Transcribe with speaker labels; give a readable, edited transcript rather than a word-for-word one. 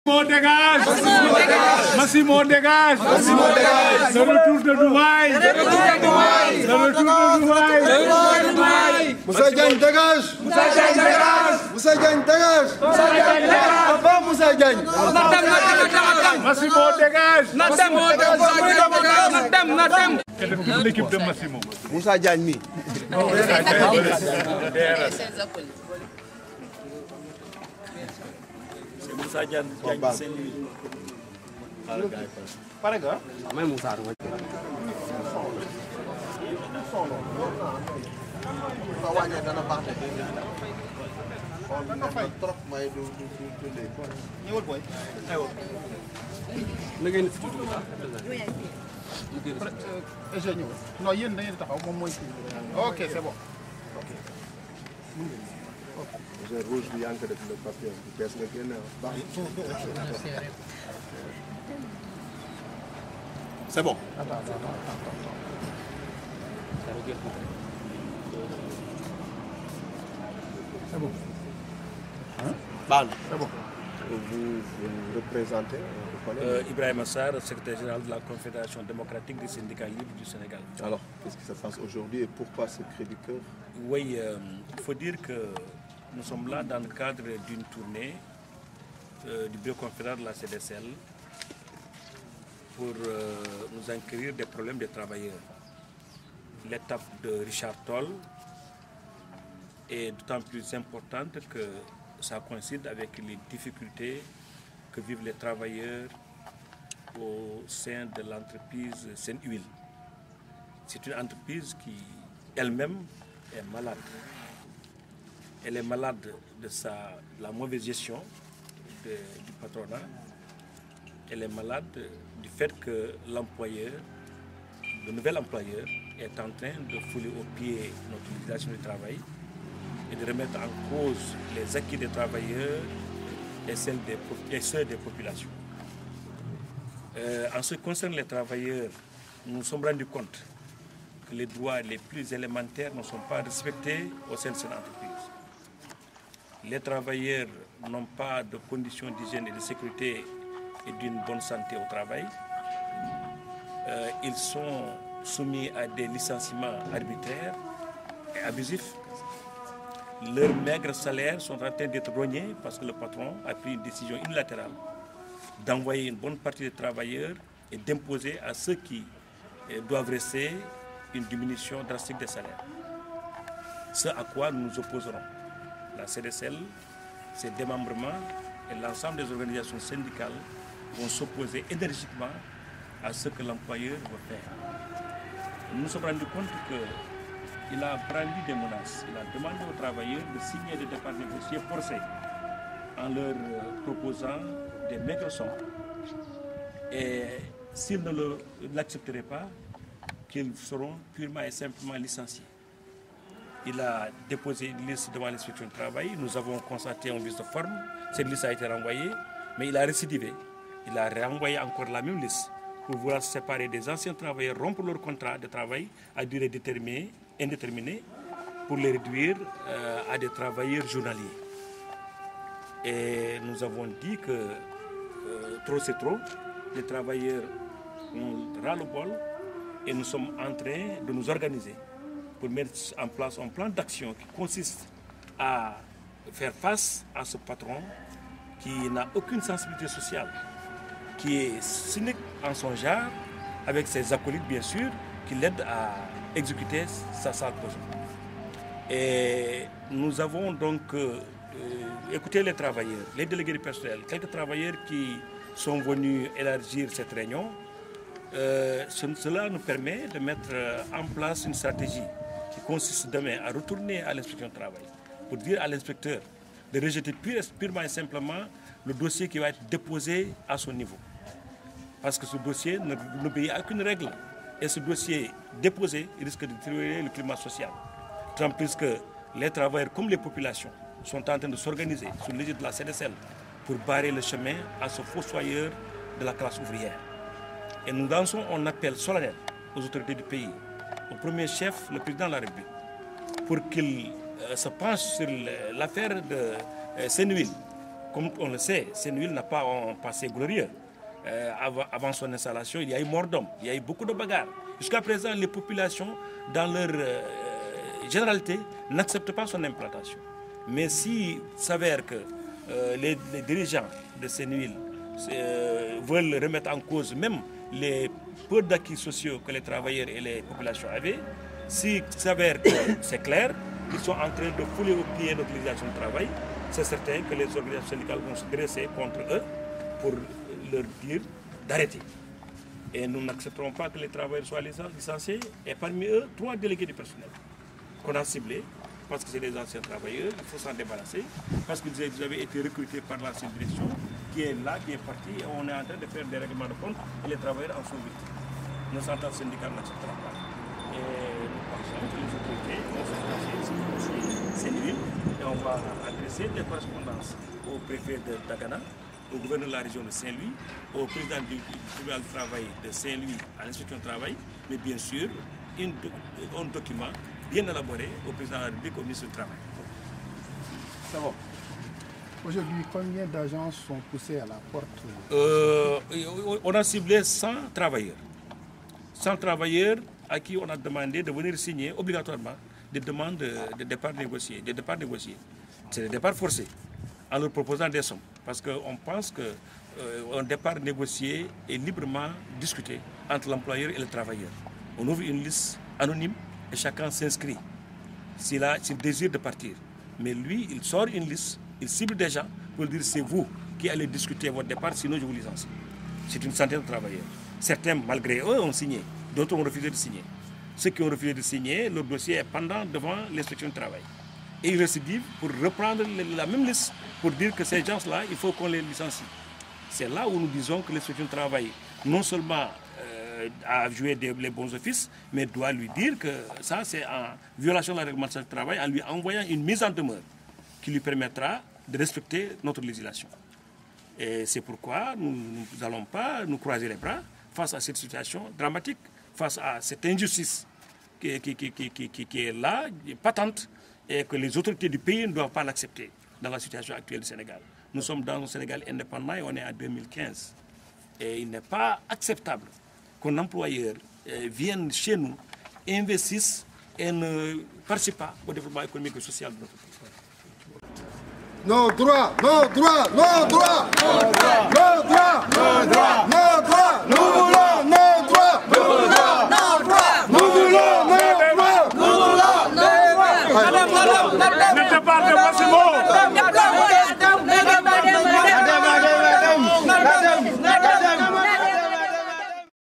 Speaker 1: Dégage! Massimo dégage! Massimo dégage! Le retour de Douaï! Le retour de Douaï!
Speaker 2: Moussa Diagne dégage!
Speaker 1: Moussa Diagne dégage!
Speaker 2: Moussa Diagne dégage!
Speaker 1: Moussa Diagne dégage!
Speaker 2: Avant Moussa Diagne!
Speaker 1: Massimo dégage!
Speaker 3: Natem!
Speaker 1: C'est toute l'équipe de Massimo.
Speaker 2: Moussa Diagne mi.
Speaker 4: C'est Moussa Diagne Saint-Louis.
Speaker 2: Pare nga?
Speaker 5: May Moussa nga.
Speaker 2: Sa wàññee dana baax de. Dana fay trop may du dee. Ñëwal boy. Aywa.
Speaker 5: Na ngeen fi
Speaker 6: non yéen da ngeen taxaw moom mooy ok c'est bon.
Speaker 2: J'ai rouge bi yaa ngi ko def le papier bu bees nga génne baax.
Speaker 5: C'est bon.
Speaker 6: C'est bon.
Speaker 5: Ban.
Speaker 6: C'est bon.
Speaker 2: Vous représentez
Speaker 4: Ibrahim Assar, secrétaire général de la Confédération démocratique des syndicats libres du Sénégal.
Speaker 2: Alors, qu'est-ce qui se passe aujourd'hui et pourquoi ce cri du cœur?
Speaker 4: Oui, il faut dire que nous sommes là dans le cadre d'une tournée du bureau confédéral de la CDSL pour nous enquérir des problèmes des travailleurs. L'étape de Richard Toll est d'autant plus importante que ça coïncide avec les difficultés que vivent les travailleurs au sein de l'entreprise Seine-Huile. C'est une entreprise qui elle-même est malade. Elle est malade de la mauvaise gestion du patronat. Elle est malade du fait que l'employeur, le nouvel employeur, est en train de fouler au pied notre législation du travail et de remettre en cause les acquis des travailleurs et ceux des populations. En ce qui concerne les travailleurs, nous nous sommes rendus compte que les droits les plus élémentaires ne sont pas respectés au sein de cette entreprise. Les travailleurs n'ont pas de conditions d'hygiène et de sécurité et d'une bonne santé au travail. Ils sont soumis à des licenciements arbitraires et abusifs. Leurs maigres salaires sont en train d'être rognés parce que le patron a pris une décision unilatérale d'envoyer une bonne partie des travailleurs et d'imposer à ceux qui doivent rester une diminution drastique des salaires. Ce à quoi nous nous opposerons. La CDSL, ses démembrements et l'ensemble des organisations syndicales vont s'opposer énergiquement à ce que l'employeur veut faire. Nous nous sommes rendus compte qu'il a brandi des menaces. Il a demandé aux travailleurs de signer des départs négociés forcés en leur proposant des maigres sommes. Et s'ils ne l'accepteraient pas, qu'ils seront purement et simplement licenciés. Il a déposé une liste devant l'inspection du travail. Nous avons constaté un vice de forme. Cette liste a été renvoyée, mais il a récidivé. Il a renvoyé encore la même liste pour vouloir se séparer des anciens travailleurs, rompre leur contrat de travail à durée déterminée, indéterminée, pour les réduire à des travailleurs journaliers. Et nous avons dit que trop c'est trop. Les travailleurs ont ras-le-bol et nous sommes en train de nous organiser pour mettre en place un plan d'action qui consiste à faire face à ce patron qui n'a aucune sensibilité sociale, qui est cynique en son genre, avec ses acolytes bien sûr, qui l'aident à exécuter sa sale projet. Et nous avons donc écouté les travailleurs, les délégués du personnel, quelques travailleurs qui sont venus élargir cette réunion. Cela nous permet de mettre en place une stratégie qui consiste demain à retourner à l'inspection du travail pour dire à l'inspecteur de rejeter purement et simplement le dossier qui va être déposé à son niveau. Parce que ce dossier n'obéit à aucune règle. Et ce dossier déposé risque de détériorer le climat social. Tant plus que les travailleurs comme les populations sont en train de s'organiser sous l'égide de la CDSL pour barrer le chemin à ce fossoyeur de la classe ouvrière. Et nous lançons un appel solennel aux autorités du pays, au premier chef, le président de la République, pour qu'il se penche sur l'affaire de Seine-Huile Comme on le sait, Senwil n'a pas un passé glorieux. Avant son installation, il y a eu mort d'homme, il y a eu beaucoup de bagarres. Jusqu'à présent, les populations, dans leur généralité, n'acceptent pas son implantation. Mais s'il s'avère que les dirigeants de Senwil veulent remettre en cause même les peu d'acquis sociaux que les travailleurs et les populations avaient, s'il s'avère que c'est clair, ils sont en train de fouler au pied notre législation de travail, c'est certain que les organisations syndicales vont se dresser contre eux pour leur dire d'arrêter. Et nous n'accepterons pas que les travailleurs soient licenciés. Et parmi eux, 3 délégués du personnel qu'on a ciblés, parce que c'est des anciens travailleurs, il faut s'en débarrasser, parce qu'ils avaient été recrutés par l'ancienne direction, qui est là, qui est partie, et on est en train de faire des règlements de compte, et les travailleurs en sont victimes. Nos ententes syndicales n'accepteront pas. Et nous pensons que les autorités vont se pencher sur Senwil, et on va adresser des correspondances au préfet de Dagana, au gouverneur de la région de Saint-Louis, au président du tribunal du travail de Saint-Louis, à l'inspection du travail, mais bien sûr, un document bien élaboré au président de la République, au ministre du Travail.
Speaker 5: C'est bon.
Speaker 6: Aujourd'hui, combien d'agents sont poussés à la porte?
Speaker 4: On a ciblé 100 travailleurs. 100 travailleurs à qui on a demandé de venir signer obligatoirement des demandes de départ négociés. C'est des départs forcés, en leur proposant des sommes. Parce qu'on pense qu'un départ négocié est librement discuté entre l'employeur et le travailleur. On ouvre une liste anonyme et chacun s'inscrit s'il désire de partir. Mais lui, il sort une liste, il cible des gens pour dire c'est vous qui allez discuter votre départ, sinon je vous licencie. C'est une centaine de travailleurs. Certains, malgré eux, ont signé, d'autres ont refusé de signer. Ceux qui ont refusé de signer, leur dossier est pendant devant l'inspection du travail. Et ils récidivent pour reprendre la même liste pour dire que ces gens-là, il faut qu'on les licencie. C'est là où nous disons que l'inspection du travail, non seulement a joué les bons offices, mais doit lui dire que ça, c'est en violation de la réglementation du travail, en lui envoyant une mise en demeure qui lui permettra de respecter notre législation. Et c'est pourquoi nous n'allons pas nous croiser les bras face à cette situation dramatique, face à cette injustice qui est là, patente, et que les autorités du pays ne doivent pas l'accepter dans la situation actuelle du Sénégal. Nous sommes dans un Sénégal indépendant et on est en 2015. Et il n'est pas acceptable qu'un employeur vienne chez nous, investisse et ne participe pas au développement économique et social de notre pays.
Speaker 2: Nos droits, nos droits, nos droits, nos droits,